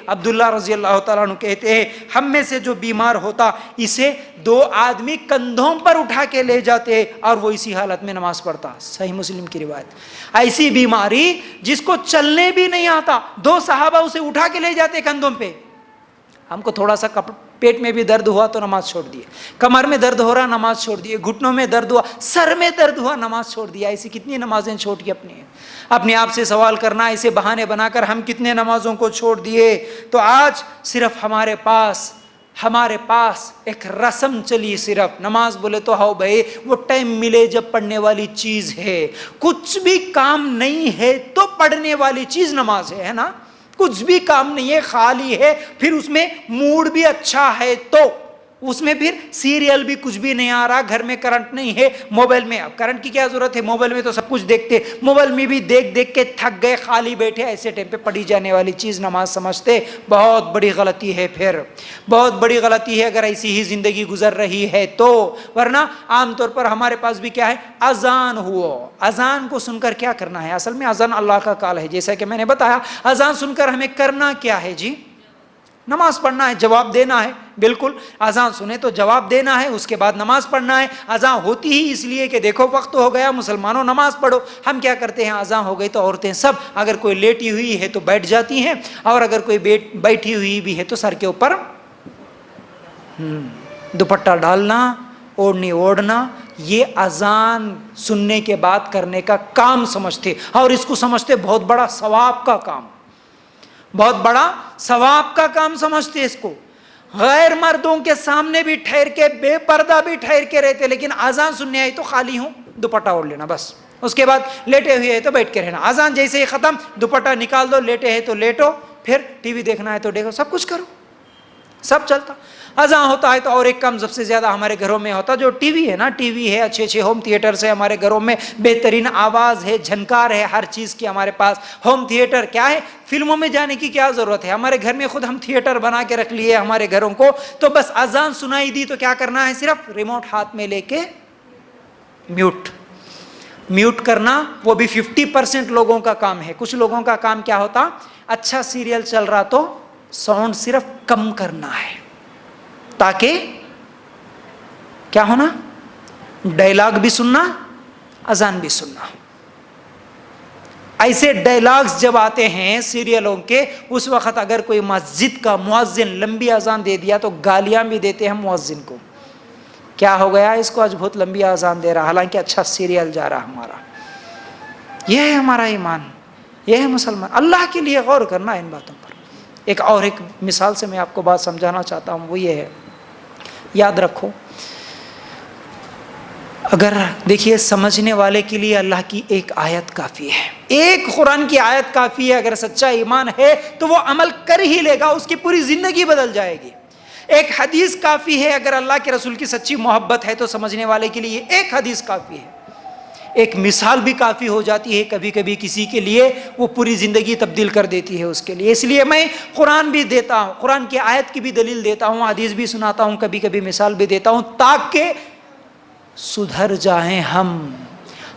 عبداللہ رضی اللہ تعالیٰ عنہ کہتے ہیں ہم میں سے جو بیمار ہوتا اسے 2 آدمی کندھوں پر اٹھا کے لے جاتے اور وہ اسی حالت میں نماز پڑھتا. صحیح مسلم کی روایت. ایسی بیماری جس کو چلنے بھی نہیں آتا 2 صحابہ اسے اٹھا کے لے جاتے کندھوں پہ. ہم کو تھوڑا سا پیٹ میں بھی درد ہوا تو نماز چھوڑ دیے, کمر میں درد ہو رہا نماز چھوڑ دیے, گھٹنوں میں درد ہوا, سر میں درد ہوا نماز چھوڑ دیا. ایسی کتنی نمازیں چھوڑ کے اپنے آپ سے سوال کرنا, ایسے بہانے بنا کر ہم کتنے نمازوں کو چھوڑ دیے. تو آج صرف ہمارے پاس ایک رسم چلی, صرف نماز بولے تو ہاؤ بھائی وہ ٹائم ملے جب پڑھنے والی چیز ہے. کچھ بھی کام نہیں ہے تو پڑھنے والی چیز نماز ہے نا. کچھ بھی کام نہیں ہے, خالی ہے, پھر اس میں موڈ بھی اچھا ہے تو اس میں پھر سیریل بھی کچھ بھی نہیں آ رہا, گھر میں کرنٹ نہیں ہے, موبائل میں اب کرنٹ کی کیا ضرورت ہے, موبائل میں تو سب کچھ دیکھتے, موبائل میں بھی دیکھ کے تھک گئے, خالی بیٹھے, ایسے ٹائم پہ پڑھی جانے والی چیز نماز سمجھتے. بہت بڑی غلطی ہے, پھر بہت بڑی غلطی ہے اگر ایسی ہی زندگی گزر رہی ہے تو. ورنہ عام طور پر ہمارے پاس بھی کیا ہے, اذان ہوا, اذان کو سن کر کیا کرنا ہے؟ اصل میں اذان اللہ کا کال ہے, جیسا کہ میں نے بتایا. اذان سن کر ہمیں کرنا کیا ہے جی؟ نماز پڑھنا ہے, جواب دینا ہے. بالکل, اذان سنے تو جواب دینا ہے, اس کے بعد نماز پڑھنا ہے. اذان ہوتی ہی اس لیے کہ دیکھو وقت ہو گیا, مسلمانوں نماز پڑھو. ہم کیا کرتے ہیں, اذان ہو گئی تو عورتیں سب اگر کوئی لیٹی ہوئی ہے تو بیٹھ جاتی ہیں, اور اگر کوئی بیٹھی ہوئی بھی ہے تو سر کے اوپر دوپٹہ ڈالنا, اوڑھنی اوڑھنا, یہ اذان سننے کے بعد کرنے کا کام سمجھتے, اور اس کو سمجھتے بہت بڑا ثواب کا کام, بہت بڑا ثواب کا کام سمجھتے اس کو. غیر مردوں کے سامنے بھی ٹھہر کے, بے پردہ بھی ٹھہر کے رہتے, لیکن اذان سننے آئی تو خالی ہوں, دوپٹہ اوڑھ لینا بس. اس کے بعد لیٹے ہوئے ہے تو بیٹھ کے رہنا. اذان جیسے ہی ختم, دوپٹہ نکال دو, لیٹے ہے تو لیٹو, پھر ٹی وی دیکھنا ہے تو دیکھو, سب کچھ کرو, سب چلتا. اذان ہوتا ہے تو اور ایک کام سب سے زیادہ ہمارے گھروں میں ہوتا, جو ٹی وی ہے نا, ٹی وی ہے, اچھے اچھے ہوم تھیٹرز ہے ہمارے گھروں میں, بہترین آواز ہے, جھنکار ہے ہر چیز کی ہمارے پاس. ہوم تھیٹر کیا ہے, فلموں میں جانے کی کیا ضرورت ہے, ہمارے گھر میں خود ہم تھیٹر بنا کے رکھ لیے ہمارے گھروں کو. تو بس اذان سنائی دی تو کیا کرنا ہے, صرف ریموٹ ہاتھ میں لے کے میوٹ کرنا. وہ بھی 50% لوگوں کا کام ہے. کچھ لوگوں کا کام کیا ہوتا, اچھا سیریل چل رہا تو ساؤنڈ صرف کم کرنا ہے, تاکہ کیا ہونا, ڈائلاگ بھی سننا, اذان بھی سننا. ایسے ڈائلاگز جب آتے ہیں سیریلوں کے, اس وقت اگر کوئی مسجد کا مؤذن لمبی اذان دے دیا تو گالیاں بھی دیتے ہیں مؤذن کو. کیا ہو گیا اس کو, آج بہت لمبی اذان دے رہا, حالانکہ اچھا سیریل جا رہا ہمارا. یہ ہے ہمارا ایمان, یہ ہے مسلمان. اللہ کے لیے غور کرنا ان باتوں پر. ایک مثال سے میں آپ کو بات سمجھانا چاہتا ہوں, وہ یہ ہے, یاد رکھو, اگر دیکھیے سمجھنے والے کے لیے اللہ کی ایک آیت کافی ہے, ایک قرآن کی آیت کافی ہے. اگر سچا ایمان ہے تو وہ عمل کر ہی لے گا, اس کی پوری زندگی بدل جائے گی. ایک حدیث کافی ہے, اگر اللہ کے رسول کی سچی محبت ہے تو سمجھنے والے کے لیے ایک حدیث کافی ہے. ایک مثال بھی کافی ہو جاتی ہے کبھی کبھی کسی کے لیے, وہ پوری زندگی تبدیل کر دیتی ہے اس کے لیے. اس لیے میں قرآن بھی دیتا ہوں, قرآن کی آیت کی بھی دلیل دیتا ہوں, حدیث بھی سناتا ہوں, کبھی کبھی مثال بھی دیتا ہوں, تاکہ سدھر جائیں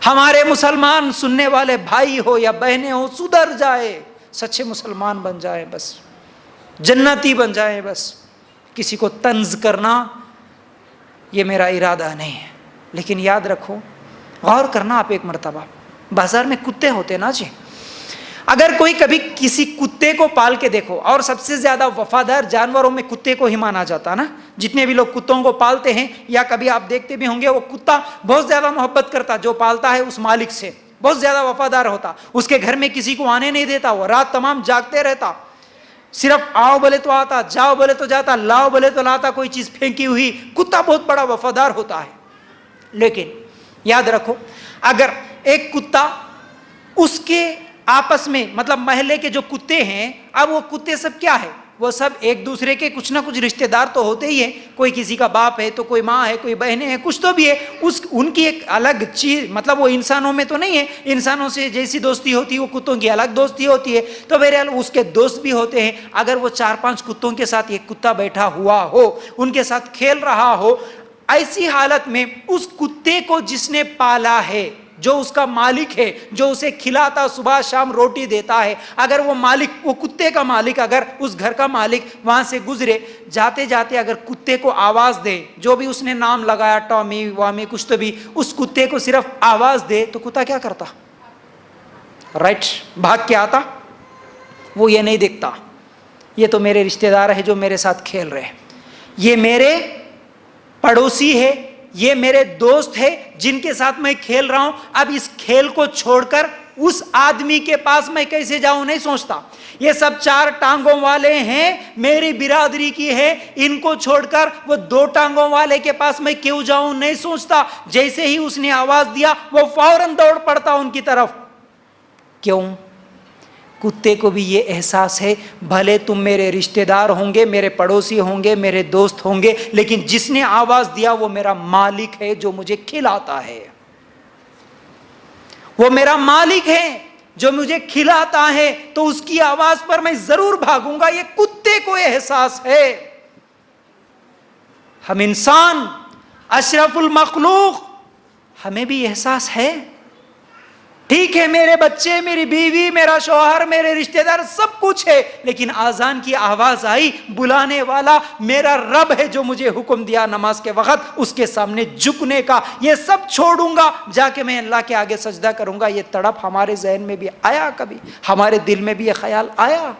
ہمارے مسلمان سننے والے بھائی ہو یا بہنیں ہو, سدھر جائے, سچے مسلمان بن جائے, بس جنتی بن جائے. بس کسی کو طنز کرنا یہ میرا ارادہ نہیں ہے. لیکن یاد رکھو, غور کرنا آپ ایک مرتبہ, بازار میں کتے ہوتے نا جی, اگر کوئی کبھی کسی کتے کو پال کے دیکھو, اور سب سے زیادہ وفادار جانوروں میں کتے کو ہی مانا جاتا نا, جتنے بھی لوگ کتوں کو پالتے ہیں, یا کبھی آپ دیکھتے بھی ہوں گے, وہ کتا بہت زیادہ محبت کرتا, جو پالتا ہے اس مالک سے بہت زیادہ وفادار ہوتا, اس کے گھر میں کسی کو آنے نہیں دیتا, وہ رات تمام جاگتے رہتا, صرف آؤ بولے تو آتا, جاؤ بولے تو جاتا, لاؤ بولے تو لاتا, کوئی چیز پھینکی ہوئی, کتا بہت بڑا وفادار ہوتا ہے. لیکن یاد رکھو, اگر ایک کتا اس کے آپس میں, مطلب محلے کے جو کتے ہیں, اب وہ کتے سب کیا ہے, وہ سب ایک دوسرے کے کچھ نہ کچھ رشتہ دار تو ہوتے ہی ہیں, کوئی کسی کا باپ ہے تو کوئی ماں ہے, کوئی بہنیں ہیں, کچھ تو بھی ہے, ان کی ایک الگ چیز, مطلب وہ انسانوں میں تو نہیں ہے, انسانوں سے جیسی دوستی ہوتی ہے وہ کتوں کی الگ دوستی ہوتی ہے. تو بہرحال اس کے دوست بھی ہوتے ہیں. اگر وہ 4-5 کتوں کے ساتھ ایک کتا بیٹھا ہوا ہو, ان کے ساتھ کھیل رہا ہو, ایسی حالت میں اس کتے کو جس نے پالا ہے, جو اس کا مالک ہے، جو اسے کھلاتا صبح شام روٹی دیتا ہے، اگر وہ مالک، وہ کتے کا مالک، اگر اس گھر کا مالک وہاں سے گزرے، جاتے جاتے اگر کتے کو آواز دے، جو بھی اس نے نام لگایا، ٹامی وامی کچھ تو بھی، اس کتے کو صرف آواز دے تو کتا کیا کرتا؟ رائٹ، بھاگ کے آتا. وہ یہ نہیں دیکھتا یہ تو میرے رشتہ دار ہے جو میرے ساتھ کھیل رہے ہیں، یہ میرے پڑوسی ہے، یہ میرے دوست ہے جن کے ساتھ میں کھیل رہا ہوں، اب اس کھیل کو چھوڑ کر اس آدمی کے پاس میں کیسے جاؤں نہیں سوچتا. یہ سب 4 ٹانگوں والے ہیں، میری برادری کی ہے، ان کو چھوڑ کر وہ 2 ٹانگوں والے کے پاس میں کیوں جاؤں نہیں سوچتا. جیسے ہی اس نے آواز دیا وہ فوراً دوڑ پڑتا ان کی طرف. کیوں؟ کتے کو بھی یہ احساس ہے، بھلے تم میرے رشتہ دار ہوں گے، میرے پڑوسی ہوں گے، میرے دوست ہوں گے، لیکن جس نے آواز دیا وہ میرا مالک ہے جو مجھے کھلاتا ہے، وہ میرا مالک ہے جو مجھے کھلاتا ہے، تو اس کی آواز پر میں ضرور بھاگوں گا. یہ کتے کو احساس ہے. ہم انسان اشرف المخلوق، ہمیں بھی احساس ہے. ٹھیک ہے، میرے بچے، میری بیوی، میرا شوہر، میرے رشتہ دار سب کچھ ہے، لیکن اذان کی آواز آئی، بلانے والا میرا رب ہے جو مجھے حکم دیا نماز کے وقت اس کے سامنے جھکنے کا، یہ سب چھوڑوں گا، جا کے میں اللہ کے آگے سجدہ کروں گا. یہ تڑپ ہمارے ذہن میں بھی آیا؟ کبھی ہمارے دل میں بھی یہ خیال آیا؟